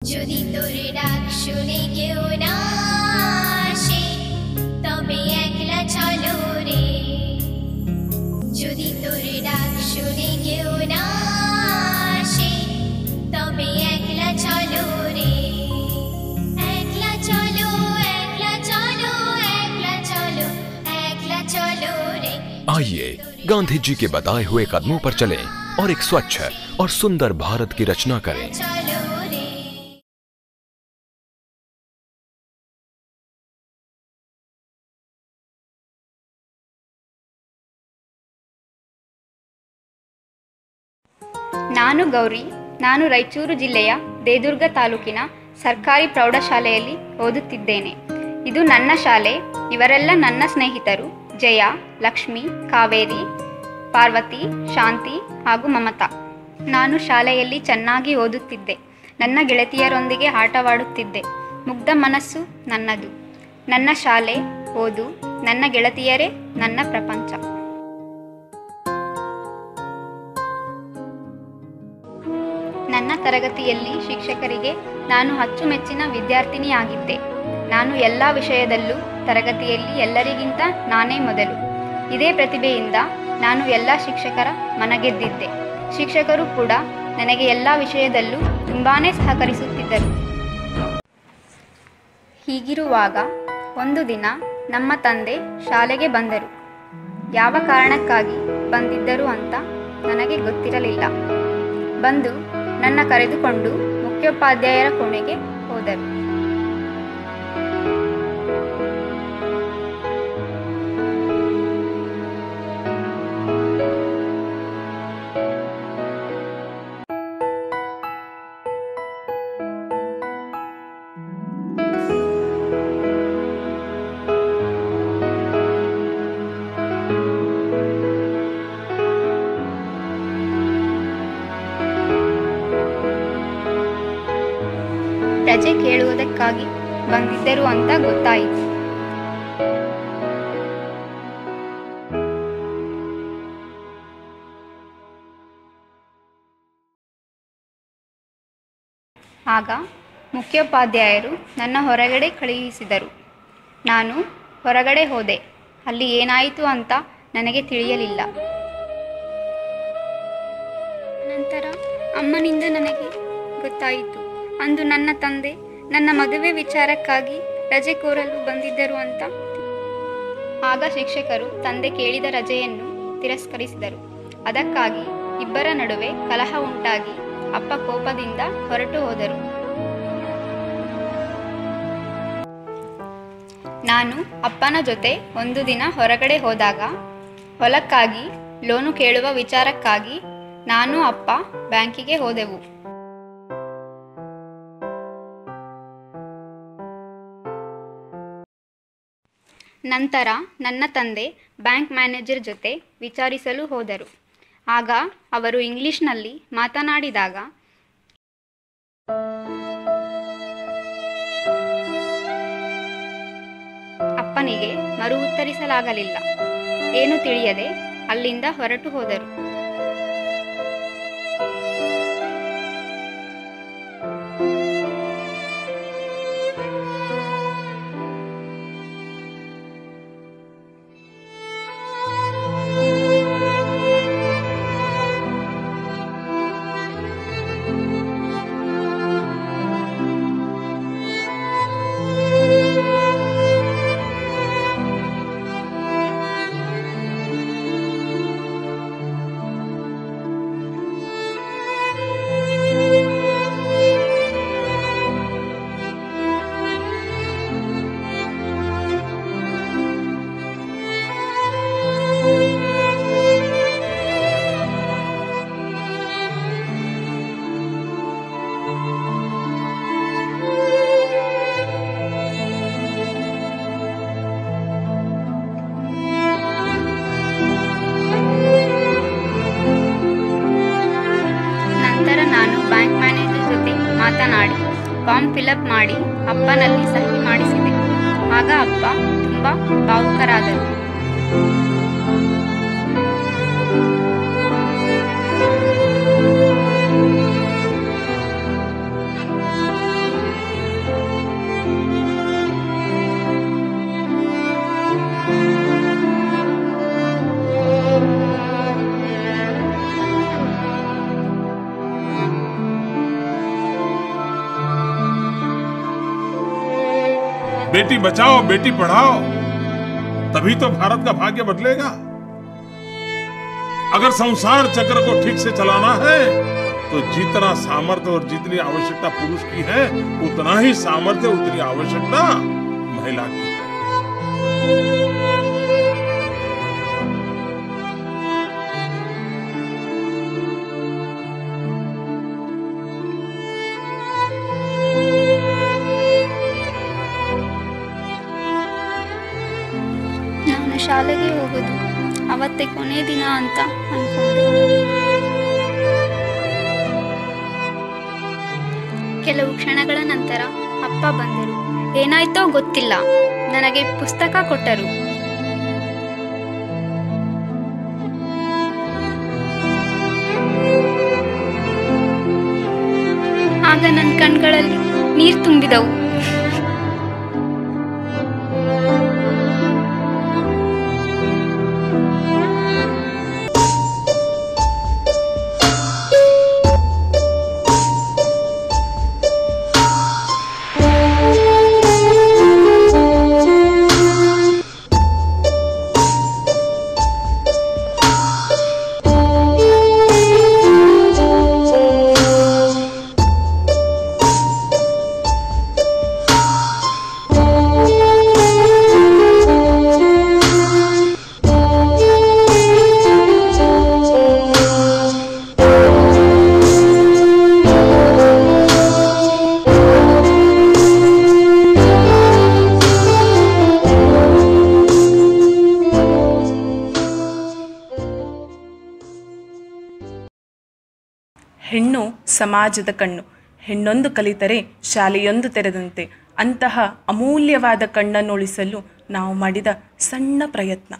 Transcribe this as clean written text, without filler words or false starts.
যদি তোর ডাক শুনে কেউ না আসে তবে একলা চলো রে। যদি তোর ডাক শুনে কেউ না আসে তবে একলা চলো রে। একলা চলো, একলা चलो, একলা चलो, একলা चलो रे। आइए गांधी जी के बताए हुए कदमों पर चलें और एक स्वच्छ और सुंदर भारत की रचना करें। ನಾನು ಗೌರಿ. ನಾನು ರಾಯಚೂರು ಜಿಲ್ಲೆಯ ದೇದುರ್ಗ ತಾಲೂಕಿನ ಸರ್ಕಾರಿ ಪ್ರೌಢಶಾಲೆಯಲ್ಲಿ ಓದುತ್ತಿದ್ದೇನೆ. ಇದು ನನ್ನ ಶಾಲೆ. ಇವರೆಲ್ಲ ನನ್ನ ಸ್ನೇಹಿತರು ಜಯ, ಲಕ್ಷ್ಮಿ, ಕಾವೇರಿ, ಪಾರ್ವತಿ, ಶಾಂತಿ ಹಾಗೂ ಮಮತಾ. ನಾನು ಶಾಲೆಯಲ್ಲಿ ಚೆನ್ನಾಗಿ ಓದುತ್ತಿದ್ದೆ. ನನ್ನ ಗೆಳತಿಯರೊಂದಿಗೆ ಆಟವಾಡುತ್ತಿದ್ದೆ. ಮುಗ್ಧ ಮನಸ್ಸು ನನ್ನದು. ನನ್ನ ಶಾಲೆ, ಓದು, ನನ್ನ ಗೆಳತಿಯರೇ ನನ್ನ ಪ್ರಪಂಚ. ನನ್ನ ತರಗತಿಯಲ್ಲಿ ಶಿಕ್ಷಕರಿಗೆ ನಾನು ಅಚ್ಚುಮೆಚ್ಚಿನ ವಿದ್ಯಾರ್ಥಿನಿಯಾಗಿದ್ದೆ. ನಾನು ಎಲ್ಲ ವಿಷಯದಲ್ಲೂ ತರಗತಿಯಲ್ಲಿ ಎಲ್ಲರಿಗಿಂತ ನಾನೇ ಮೊದಲು. ಇದೇ ಪ್ರತಿಭೆಯಿಂದ ನಾನು ಎಲ್ಲ ಶಿಕ್ಷಕರ ಮನಗೆದ್ದಿದ್ದೆ. ಶಿಕ್ಷಕರು ಕೂಡ ನನಗೆ ಎಲ್ಲ ವಿಷಯದಲ್ಲೂ ತುಂಬಾ ಸಹಕರಿಸುತ್ತಿದ್ದರು. ಹೀಗಿರುವಾಗ ಒಂದು ದಿನ ನಮ್ಮ ತಂದೆ ಶಾಲೆಗೆ ಬಂದರು. ಯಾವ ಕಾರಣಕ್ಕಾಗಿ ಬಂದಿದ್ದರು ಅಂತ ನನಗೆ ಗೊತ್ತಿರಲಿಲ್ಲ. ಬಂದು ನನ್ನ ಕರೆದುಕೊಂಡು ಮುಖ್ಯೋಪಾಧ್ಯಾಯರ ಕೋಣೆಗೆ ಹೋದರು. ರಜೆ ಕೇಳುವುದಕ್ಕಾಗಿ ಬಂದಿದ್ದರು ಅಂತ ಗೊತ್ತಾಯಿತು. ಆಗ ಮುಖ್ಯೋಪಾಧ್ಯಾಯರು ನನ್ನ ಹೊರಗಡೆ ಕಳುಹಿಸಿದರು. ನಾನು ಹೊರಗಡೆ ಹೋದೆ. ಅಲ್ಲಿ ಏನಾಯಿತು ಅಂತ ನನಗೆ ತಿಳಿಯಲಿಲ್ಲ. ನಂತರ ಅಮ್ಮನಿಂದ ನನಗೆ ಗೊತ್ತಾಯಿತು. ಅಂದು ನನ್ನ ತಂದೆ ನನ್ನ ಮದುವೆ ವಿಚಾರಕ್ಕಾಗಿ ರಜೆ ಕೋರಲು ಬಂದಿದ್ದರು ಅಂತ. ಆಗ ಶಿಕ್ಷಕರು ತಂದೆ ಕೇಳಿದ ರಜೆಯನ್ನು ತಿರಸ್ಕರಿಸಿದರು. ಅದಕ್ಕಾಗಿ ಇಬ್ಬರ ನಡುವೆ ಕಲಹ ಉಂಟಾಗಿ ಅಪ್ಪ ಕೋಪದಿಂದ ಹೊರಟು ಹೋದರು. ನಾನು ಅಪ್ಪನ ಜೊತೆ ಒಂದು ದಿನ ಹೊರಗಡೆ ಹೋದಾಗ ಹೊಲಕ್ಕಾಗಿ ಲೋನು ಕೇಳುವ ವಿಚಾರಕ್ಕಾಗಿ ನಾನು ಅಪ್ಪ ಬ್ಯಾಂಕಿಗೆ ಹೋದೆವು. ನಂತರ ನನ್ನ ತಂದೆ ಬ್ಯಾಂಕ್ ಮ್ಯಾನೇಜರ್ ಜೊತೆ ವಿಚಾರಿಸಲು ಹೋದರು. ಆಗ ಅವರು ಇಂಗ್ಲಿಷ್ನಲ್ಲಿ ಮಾತನಾಡಿದಾಗ ಅಪ್ಪನಿಗೆ ಮರು ಉತ್ತರಿಸಲಾಗಲಿಲ್ಲ. ಏನು ತಿಳಿಯದೆ ಅಲ್ಲಿಂದ ಹೊರಟು ಹೋದರು. ಮಾತನಾಡಿ ಫಾರ್ಮ್ ಫಿಲಪ್ ಮಾಡಿ ಅಪ್ಪನಲ್ಲಿ ಸಹಿ ಮಾಡಿಸಿದೆ. ಆಗ ಅಪ್ಪ ತುಂಬ ಭಾವುಕರಾದರು. बेटी बचाओ बेटी पढ़ाओ, तभी तो भारत का भाग्य बदलेगा। अगर संसार चक्र को ठीक से चलाना है तो जितना सामर्थ्य और जितनी आवश्यकता पुरुष की है, उतना ही सामर्थ्य, उतनी आवश्यकता महिला की है। ನಾನು ಶಾಲೆಗೆ ಹೋಗೋದು ಅವತ್ತೇ ಕೊನೆ ದಿನ ಅಂತ ಅನ್ಕೊಂಡೆ. ಕೆಲವು ಕ್ಷಣಗಳ ನಂತರ ಅಪ್ಪ ಬಂದರು. ಏನಾಯ್ತೋ ಗೊತ್ತಿಲ್ಲ, ನನಗೆ ಪುಸ್ತಕ ಕೊಟ್ಟರು. ಆಗ ನನ್ನ ಕಣ್ಗಳಲ್ಲಿ ನೀರು ತುಂಬಿದವು. ಹೆಣ್ಣು ಸಮಾಜದ ಕಣ್ಣು. ಹೆಣ್ಣೊಂದು ಕಲಿತರೆ ಶಾಲೆಯೊಂದು ತೆರೆದಂತೆ. ಅಂತಹ ಅಮೂಲ್ಯವಾದ ಕಣ್ಣನ್ನು ಉಳಿಸಲು ನಾವು ಮಾಡಿದ ಸಣ್ಣ ಪ್ರಯತ್ನ.